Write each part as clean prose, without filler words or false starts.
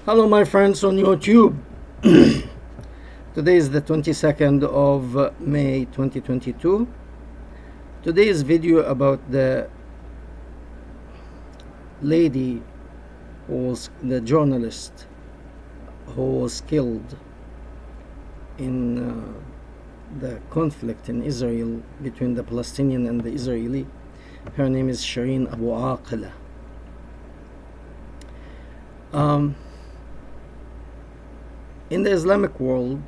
Hello, my friends on YouTube. Today is the 22nd of May 2022. Today's video about the lady the journalist who was killed in the conflict in Israel between the Palestinian and the Israeli. Her name is Shireen Abu Akleh. In the Islamic world,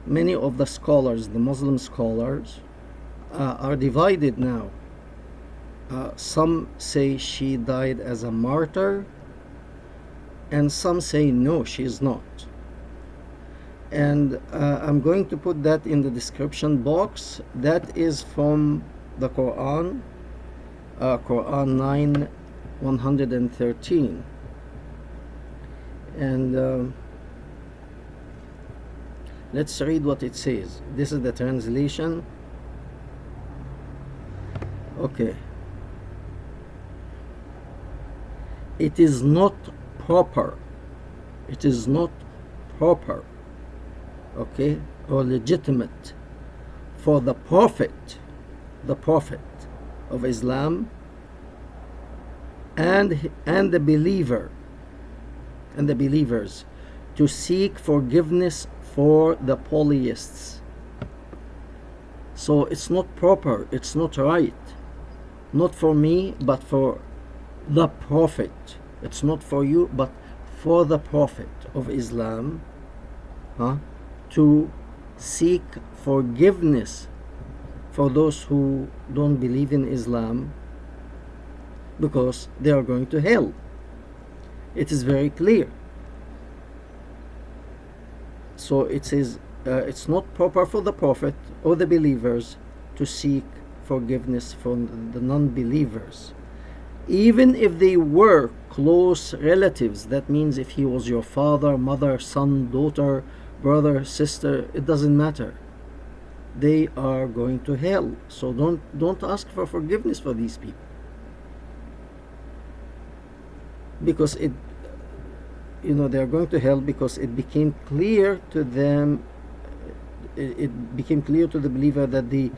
many of the scholars, the Muslim scholars, are divided now. Some say she died as a martyr, and some say no, she is not. And I'm going to put that in the description box. That is from the Quran, Quran 9:113. And let's read what it says. This is the translation. Okay. It is not proper. It is not proper, okay, or legitimate for the Prophet of Islam and the believer and the believers to seek forgiveness for the polytheists. So it's not proper, it's not right, not for me, but for the Prophet. It's not for you, but for the Prophet of Islam, to seek forgiveness for those who don't believe in Islam, because they are going to hell. It is very clear. So it says it's not proper for the Prophet or the believers to seek forgiveness from the non-believers, even if they were close relatives. That means if he was your father, mother, son, daughter, brother, sister, it doesn't matter. They are going to hell. So don't ask for forgiveness for these people, because they are going to hell because it became clear to them, it became clear to the believer that they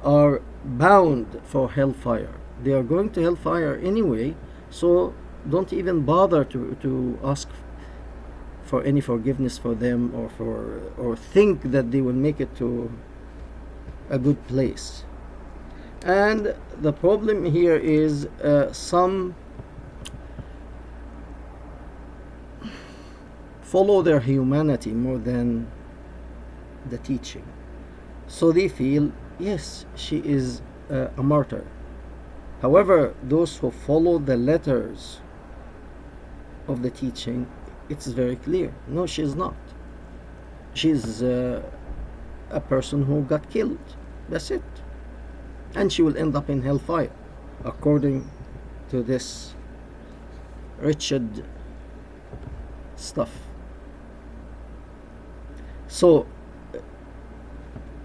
are bound for hellfire. They are going to hellfire anyway, so don't even bother to ask for any forgiveness for them, or think that they will make it to a good place. And the problem here is some follow their humanity more than the teaching. So they feel, yes, she is a martyr. However, those who follow the letters of the teaching, it's very clear. No, she is not. She's a person who got killed. That's it. And she will end up in hellfire, according to this wretched stuff. So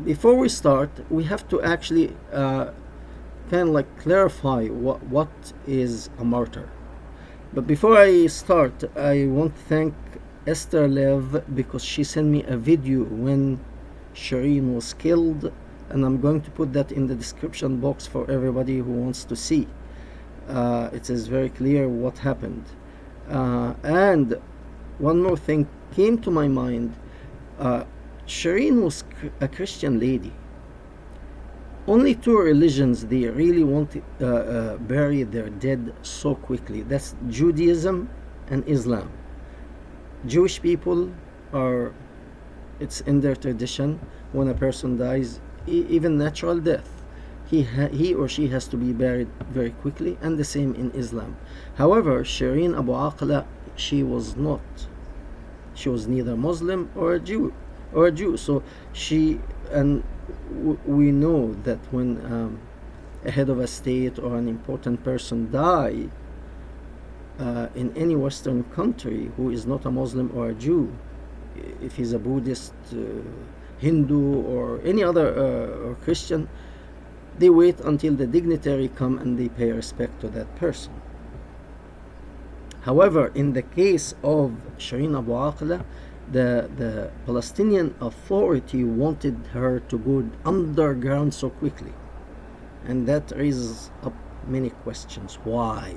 before we start, we have to actually kind of like clarify what is a martyr. But before I start, I want to thank Esther Lev, because she sent me a video when Shireen was killed, and I'm going to put that in the description box for everybody who wants to see. It is very clear what happened. And one more thing came to my mind. Shireen was a Christian lady. Only two religions they really want to bury their dead so quickly. That's Judaism and Islam. Jewish people it's in their tradition, when a person dies, even natural death, he or she has to be buried very quickly, and the same in Islam. However, Shireen Abu Akleh, she was not. She was neither Muslim or a Jew. So we know that when a head of a state or an important person die in any Western country who is not a Muslim or a Jew, if he's a Buddhist, Hindu, or any other or Christian, they wait until the dignitary come and they pay respect to that person. However, in the case of Shireen Abu Akleh, the Palestinian Authority wanted her to go underground so quickly. And that raises up many questions. Why?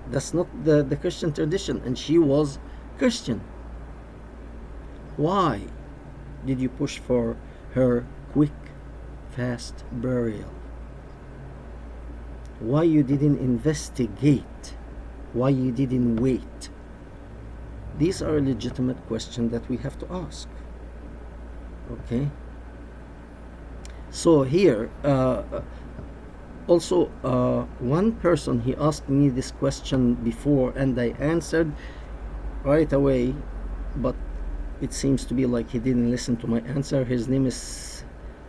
That's not the Christian tradition, and she was Christian. Why did you push for her quick, fast burial? Why you didn't investigate? Why you didn't wait? These are legitimate questions that we have to ask. Okay? So here, also, one person, he asked me this question before, and I answered right away, but it seems to be like he didn't listen to my answer. His name is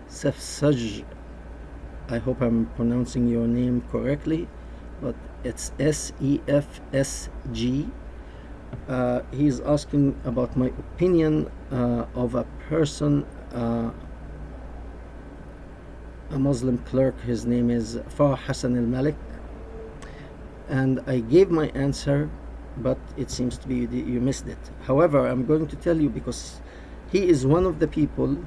Sefsaj. I hope I'm pronouncing your name correctly, but it's Sefsg. He's asking about my opinion of a person, a Muslim clerk. His name is Fa Hassan al-Malik, and I gave my answer, but it seems to be you missed it. However, I'm going to tell you, because he is one of the people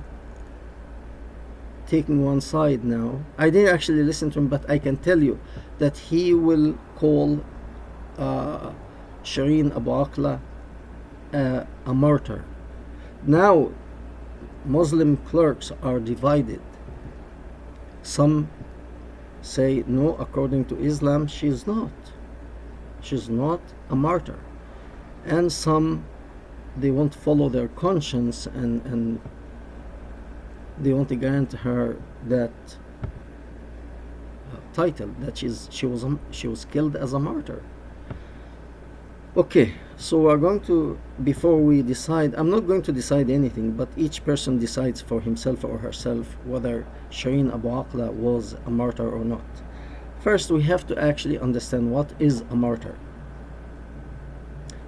taking one side now. I didn't actually listen to him, but I can tell you that he will call Shireen Abu Akleh a martyr. Now, Muslim clerks are divided. Some say, no, according to Islam, she's not. She's not a martyr. And some, they won't follow their conscience, and they want to grant her that title, that she was killed as a martyr. Okay, so we're going to, before we decide, I'm not going to decide anything, but each person decides for himself or herself whether Shireen Abu Akleh was a martyr or not. First, we have to actually understand what is a martyr.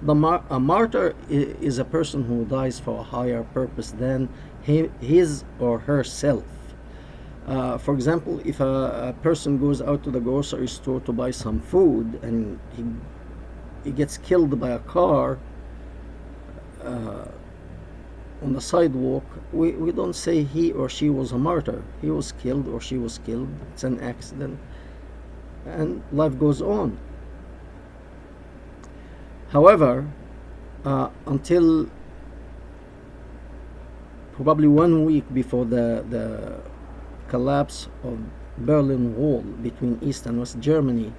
A martyr is a person who dies for a higher purpose than his or herself. For example, if a person goes out to the grocery store to buy some food and he gets killed by a car on the sidewalk, we don't say he or she was a martyr. He was killed or she was killed. It's an accident, and life goes on. However, until probably 1 week before the collapse of Berlin Wall between East and West Germany,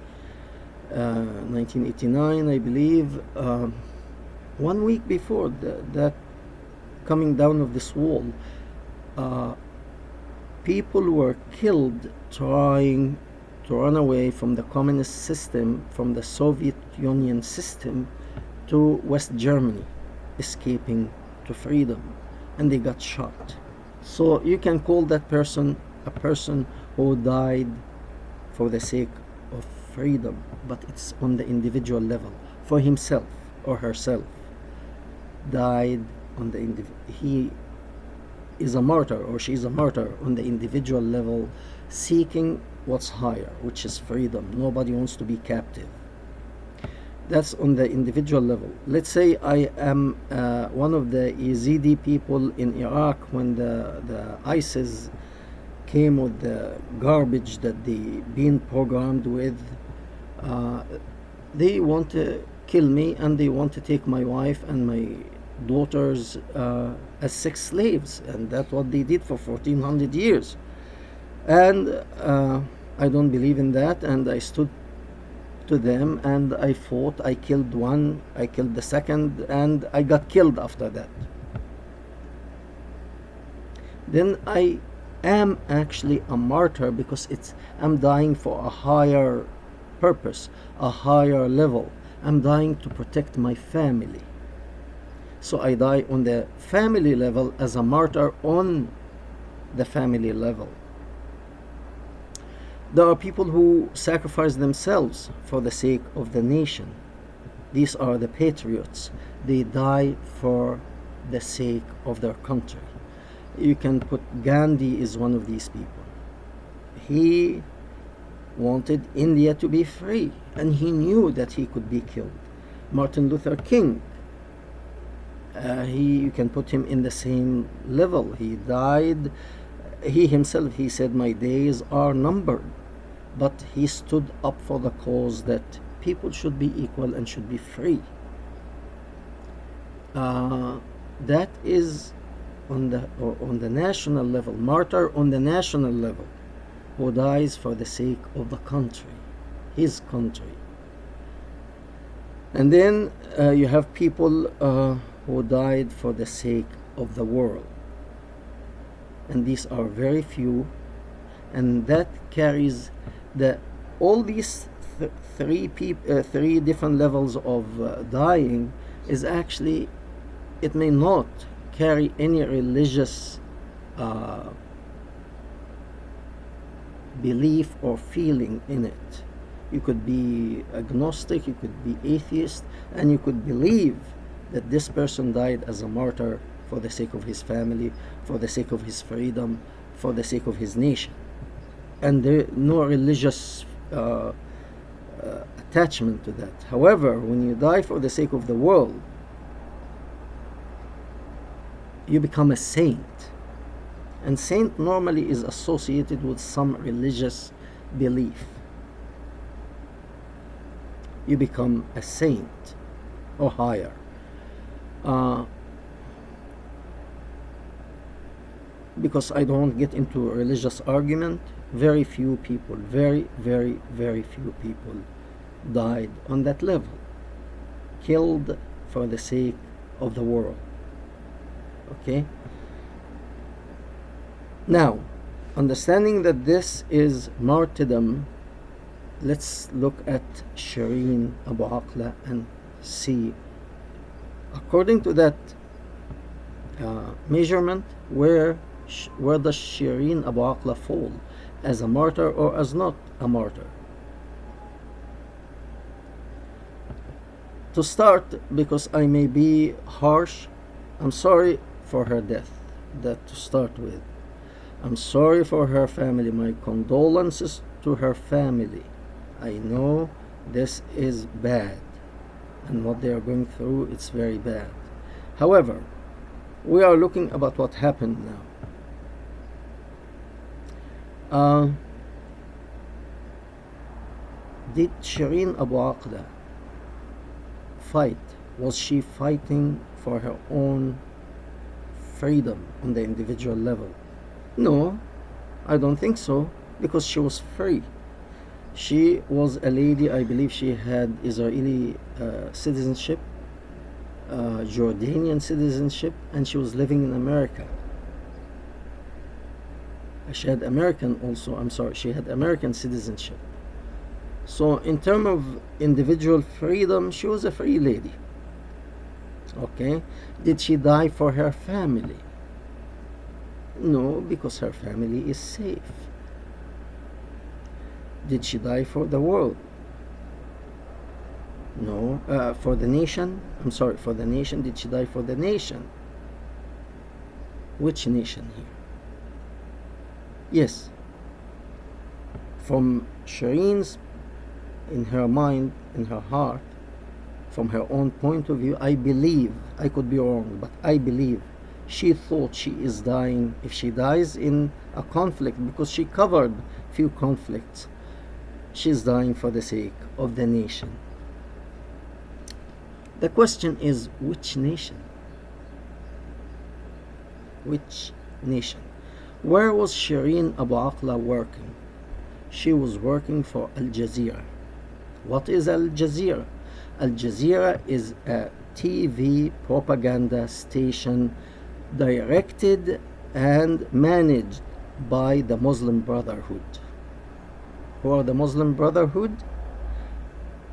1989, I believe, 1 week before that coming down of this wall, people were killed trying to run away from the communist system, from the Soviet Union system, to West Germany, escaping to freedom, and they got shot. So you can call that person a person who died for the sake of freedom, but it's on the individual level, for himself or herself. Died on the he is a martyr or she is a martyr on the individual level, seeking what's higher, which is freedom. Nobody wants to be captive. That's on the individual level. Let's say I am one of the Yazidi people in Iraq when the ISIS came with the garbage that they been programmed with. They want to kill me, and they want to take my wife and my daughters as sex slaves, and that's what they did for 1400 years. And I don't believe in that, and I stood to them, and I fought. I killed one, I killed the second, and I got killed after that. Then I am actually a martyr, because I'm dying for a higher purpose, a higher level. I'm dying to protect my family. So I die on the family level as a martyr on the family level. There are people who sacrifice themselves for the sake of the nation. These are the patriots. They die for the sake of their country. You can put Gandhi is one of these people. He wanted India to be free, and he knew that he could be killed. Martin Luther King, you can put him in the same level. He died, he himself, he said, my days are numbered. But he stood up for the cause that people should be equal and should be free. That is on the national level, martyr on the national level, who dies for the sake of the country, his country. And then you have people who died for the sake of the world, and these are very few, and that carries all these three different levels of dying is actually, it may not carry any religious belief or feeling in it. You could be agnostic, you could be atheist, and you could believe that this person died as a martyr for the sake of his family, for the sake of his freedom, for the sake of his nation. And there no religious attachment to that. However, when you die for the sake of the world, you become a saint. And saint normally is associated with some religious belief. You become a saint or higher. Because I don't get into a religious argument, very few people, very, very, very few people died on that level, killed for the sake of the world. Okay? Now, understanding that this is martyrdom, let's look at Shireen Abu Akleh and see, according to that measurement, where does Shireen Abu Akleh fall, as a martyr or as not a martyr? To start, because I may be harsh, I'm sorry for her death, that to start with. I'm sorry for her family. My condolences to her family. I know this is bad, and what they are going through, it's very bad. However, we are looking about what happened now. Did Shireen Abu Akleh fight? Was she fighting for her own freedom on the individual level? No, I don't think so, because she was free. She was a lady, I believe she had Israeli citizenship, Jordanian citizenship, and she was living in America. She had American also, I'm sorry, she had American citizenship. So in terms of individual freedom, she was a free lady. Okay? Did she die for her family? No, because her family is safe. Did she die for the world? No. For the nation? I'm sorry, for the nation. Did she die for the nation? Which nation here? Yes. From Shireen's, in her mind, in her heart, from her own point of view, I believe, I could be wrong, but I believe she thought she is dying. If she dies in a conflict, because she covered few conflicts, she's dying for the sake of the nation. The question is, which nation? Which nation? Where was Shireen Abu Akleh working? She was working for Al Jazeera. What is Al Jazeera? Al Jazeera is a TV propaganda station directed and managed by the Muslim Brotherhood. Who are the Muslim Brotherhood?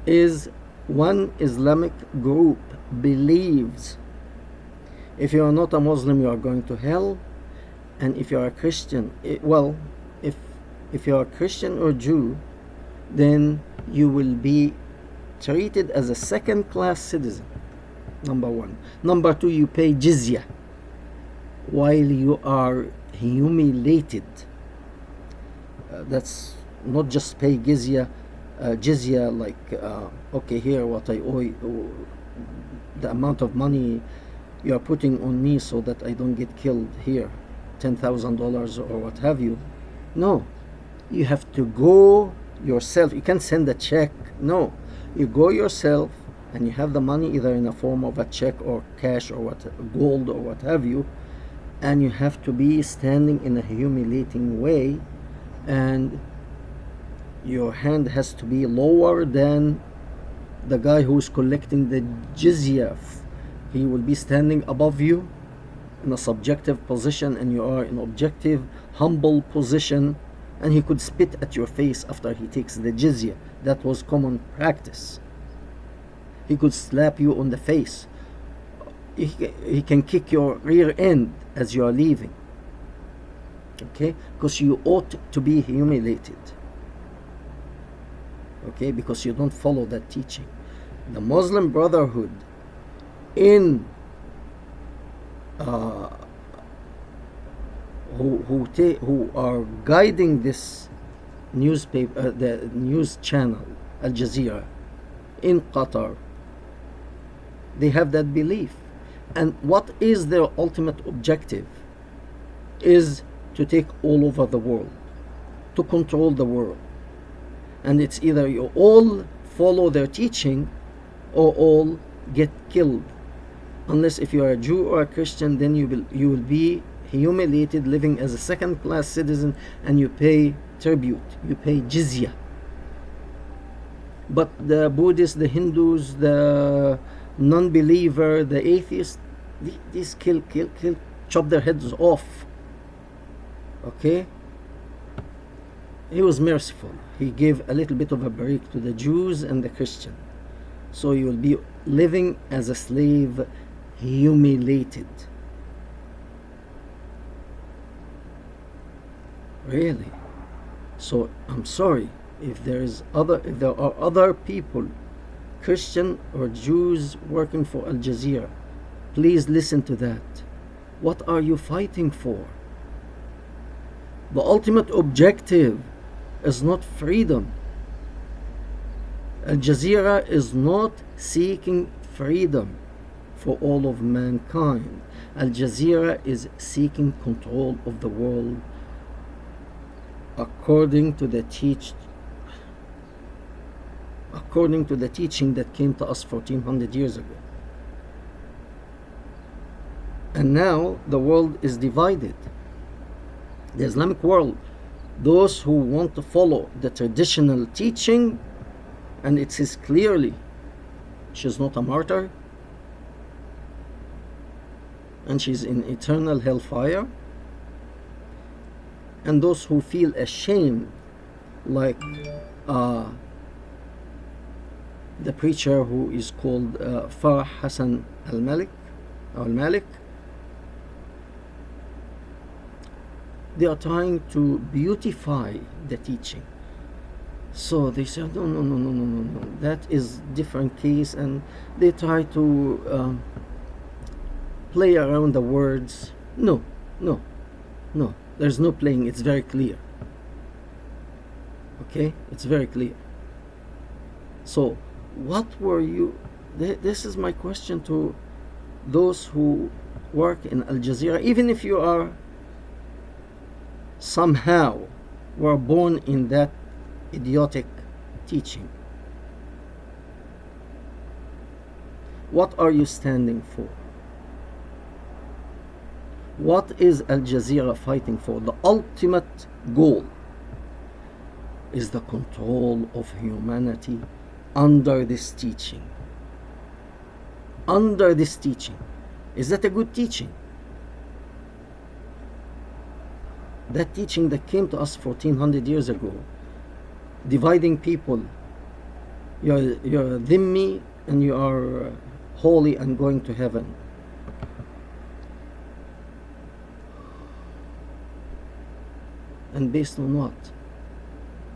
Is one Islamic group believes if you are not a Muslim, you are going to hell, and if you are a Christian, if you are a Christian or Jew, then you will be treated as a second-class citizen. Number one. Number two, you pay jizya while you are humiliated. That's not just pay jizya, jizya, like okay, here what I owe, the amount of money you are putting on me so that I don't get killed here, $10,000 or what have you. No, you have to go yourself. You can't send a check. No, you go yourself and you have the money either in a form of a check or cash or what, gold or what have you, and you have to be standing in a humiliating way, and your hand has to be lower than the guy who's collecting the jizya. He will be standing above you in a subjective position, and you are in objective, humble position, and he could spit at your face after he takes the jizya. That was common practice. He could slap you on the face. He can kick your rear end as you are leaving. Okay? Because you ought to be humiliated. Okay? Because you don't follow that teaching. The Muslim Brotherhood in who are guiding this newspaper, the news channel Al Jazeera in Qatar, they have that belief. And what is their ultimate objective? Is to take all over the world, to control the world. And it's either you all follow their teaching or all get killed. Unless if you are a Jew or a Christian, then you will be humiliated, living as a second-class citizen, and you pay tribute, you pay jizya. But the Buddhists, the Hindus, the non-believer, the atheists, these kill, chop their heads off. Okay? He was merciful. He gave a little bit of a break to the Jews and the Christian. So you will be living as a slave, humiliated. Really? So I'm sorry if there are other people, Christian or Jews, working for Al Jazeera. Please listen to that. What are you fighting for? The ultimate objective is not freedom. Al Jazeera is not seeking freedom for all of mankind. Al Jazeera is seeking control of the world according to the teaching that came to us 1400 years ago. And now the world is divided. The Islamic world, those who want to follow the traditional teaching, and it says clearly she's not a martyr and she's in eternal hellfire, and those who feel ashamed, like the preacher who is called Farah Hassan al-Malik, they are trying to beautify the teaching. So they say, no, that is different case, and they try to play around the words. No, there's no playing. It's very clear. Okay, it's very clear. So what were you, this is my question to those who work in Al Jazeera, even if you are somehow were born in that idiotic teaching. What are you standing for? What is Al Jazeera fighting for? The ultimate goal is the control of humanity under this teaching. Under this teaching. Is that a good teaching? That teaching that came to us 1400 years ago, dividing people. You're dhimmi and you are holy and going to heaven. And based on what?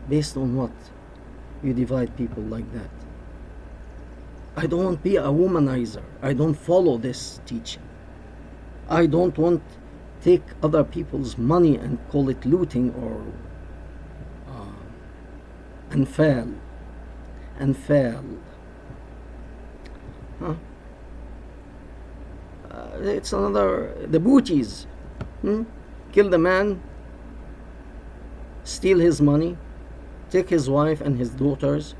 Based on what you divide people like that? I don't want to be a womanizer. I don't follow this teaching. I don't want take other people's money and call it looting or anfal. and fail. Huh? It's another, the booties. Kill the man, steal his money, take his wife and his daughters,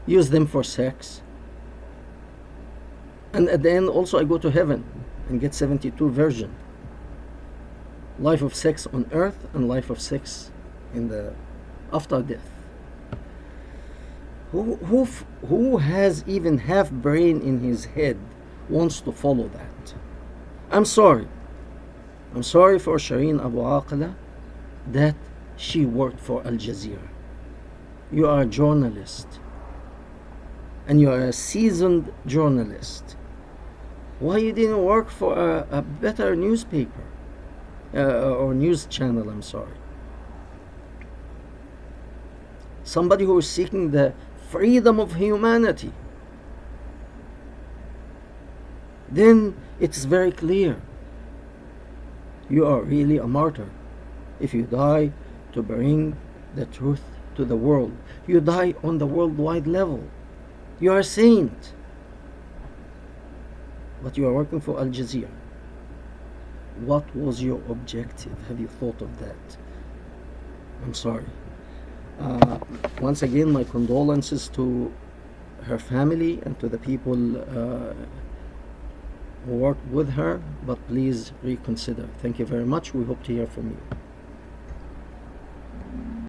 use them for sex, and at the end also I go to heaven and get 72 virgin. Life of sex on earth and life of sex in the after death. Who has even half brain in his head wants to follow that? I'm sorry for Shireen Abu Akleh that she worked for Al Jazeera. You are a journalist, and you are a seasoned journalist. Why you didn't work for a better newspaper or news channel? I'm sorry. Somebody who is seeking the freedom of humanity. Then it's very clear. You are really a martyr if you die to bring the truth to the world. You die on the worldwide level. You are a saint. But you are working for Al Jazeera. What was your objective? Have you thought of that? I'm sorry. Once again, my condolences to her family and to the people who worked with her, but please reconsider. Thank you very much. We hope to hear from you.